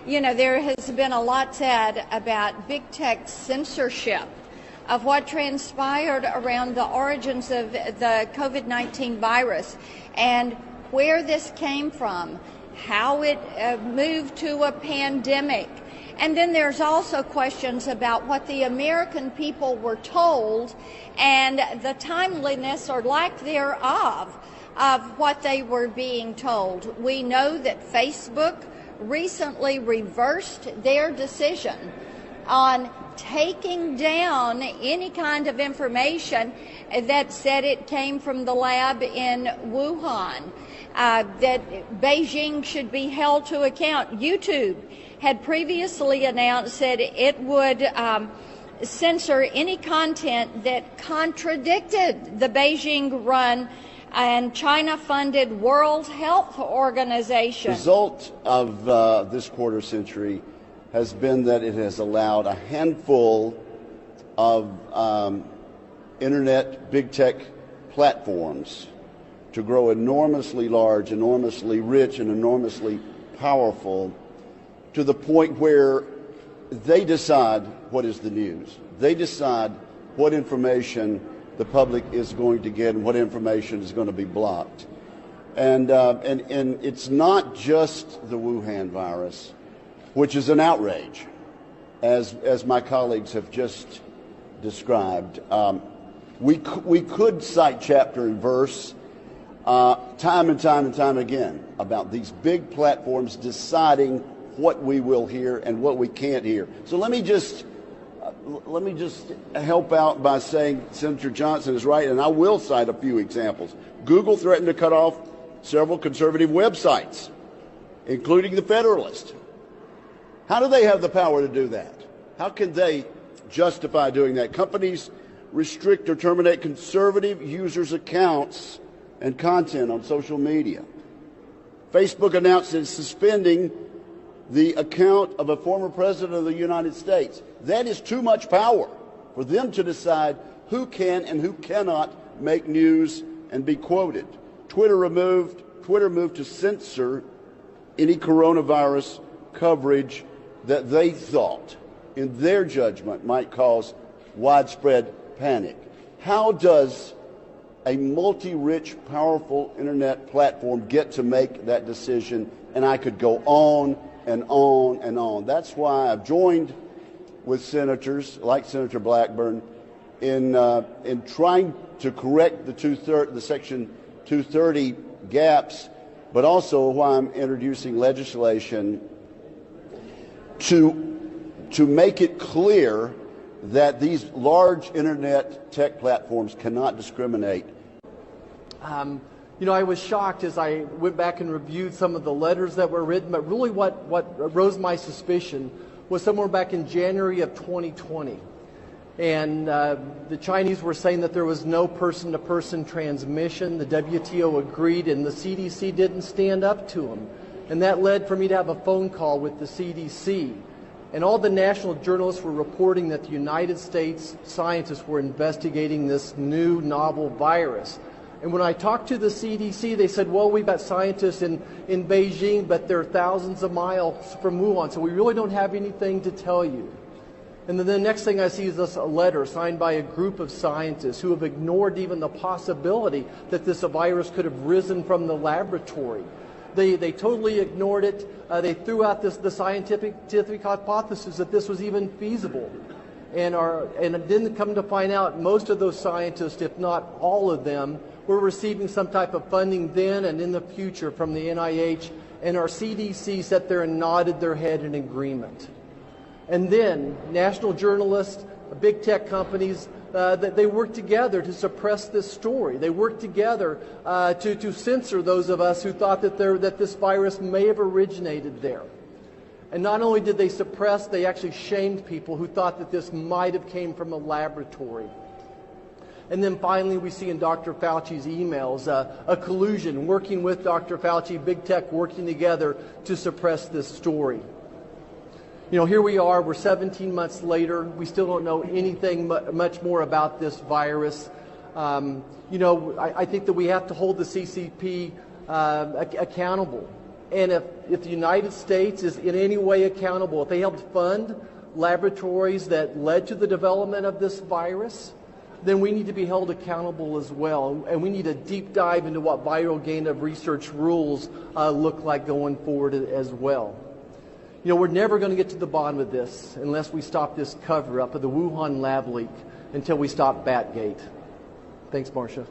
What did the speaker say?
You know, there has been a lot said about big tech censorship of what transpired around the origins of the COVID-19 virus and where this came from, how it moved to a pandemic. And then there's also questions about what the American people were told and the timeliness or lack thereof of what they were being told. We know that Facebook recently reversed their decision on taking down any kind of information that said it came from the lab in Wuhan, that Beijing should be held to account. YouTube had previously announced that it would censor any content that contradicted the Beijing-run and China-funded World Health Organization. The result of this quarter century has been that it has allowed a handful of internet big tech platforms to grow enormously large, enormously rich, and enormously powerful to the point where they decide what is the news. They decide what information the public is going to get and what information is going to be blocked. And it's not just the Wuhan virus, which is an outrage, as my colleagues have just described. We could cite chapter and verse time and time again about these big platforms deciding what we will hear and what we can't hear. So let me just help out by saying Senator Johnson is right, and I will cite a few examples. Google threatened to cut off several conservative websites, including The Federalist. How do they have the power to do that? How can they justify doing that? Companies restrict or terminate conservative users' accounts and content on social media. Facebook announced it's suspending the account of a former president of the United States. That is too much power for them to decide who can and who cannot make news and be quoted. Twitter moved to censor any coronavirus coverage that they thought, in their judgment, might cause widespread panic. How does a multi-rich, powerful internet platform get to make that decision? And I could go on and on and on. That's why I've joined with senators like Senator Blackburn in trying to correct the Section 230 gaps, but also why I'm introducing legislation to make it clear that these large internet tech platforms cannot discriminate. You know, I was shocked as I went back and reviewed some of the letters that were written, but really what rose my suspicion was somewhere back in January of 2020. And the Chinese were saying that there was no person-to-person transmission. The WTO agreed, and the CDC didn't stand up to them. And that led for me to have a phone call with the CDC. And all the national journalists were reporting that the United States scientists were investigating this new novel virus. And when I talked to the CDC, they said, well, we've got scientists in Beijing, but they're thousands of miles from Wuhan, so we really don't have anything to tell you. And then the next thing I see is this letter signed by a group of scientists who have ignored even the possibility that this virus could have risen from the laboratory. They totally ignored it. They threw out the scientific hypothesis that this was even feasible. And didn't come to find out most of those scientists, if not all of them, were receiving some type of funding then and in the future from the NIH, and our CDC sat there and nodded their head in agreement. And then national journalists, big tech companies, they worked together to suppress this story. They worked together to censor those of us who thought that this virus may have originated there. And not only did they suppress, they actually shamed people who thought that this might have came from a laboratory. And then finally, we see in Dr. Fauci's emails a collusion, working with Dr. Fauci, big tech working together to suppress this story. You know, here we are, we're 17 months later. We still don't know anything much more about this virus. You know, I think that we have to hold the CCP accountable. And if the United States is in any way accountable, if they helped fund laboratories that led to the development of this virus, then we need to be held accountable as well. And we need a deep dive into what viral gain of research rules look like going forward as well. You know, we're never going to get to the bottom of this unless we stop this cover-up of the Wuhan lab leak, until we stop Batgate. Thanks, Marcia.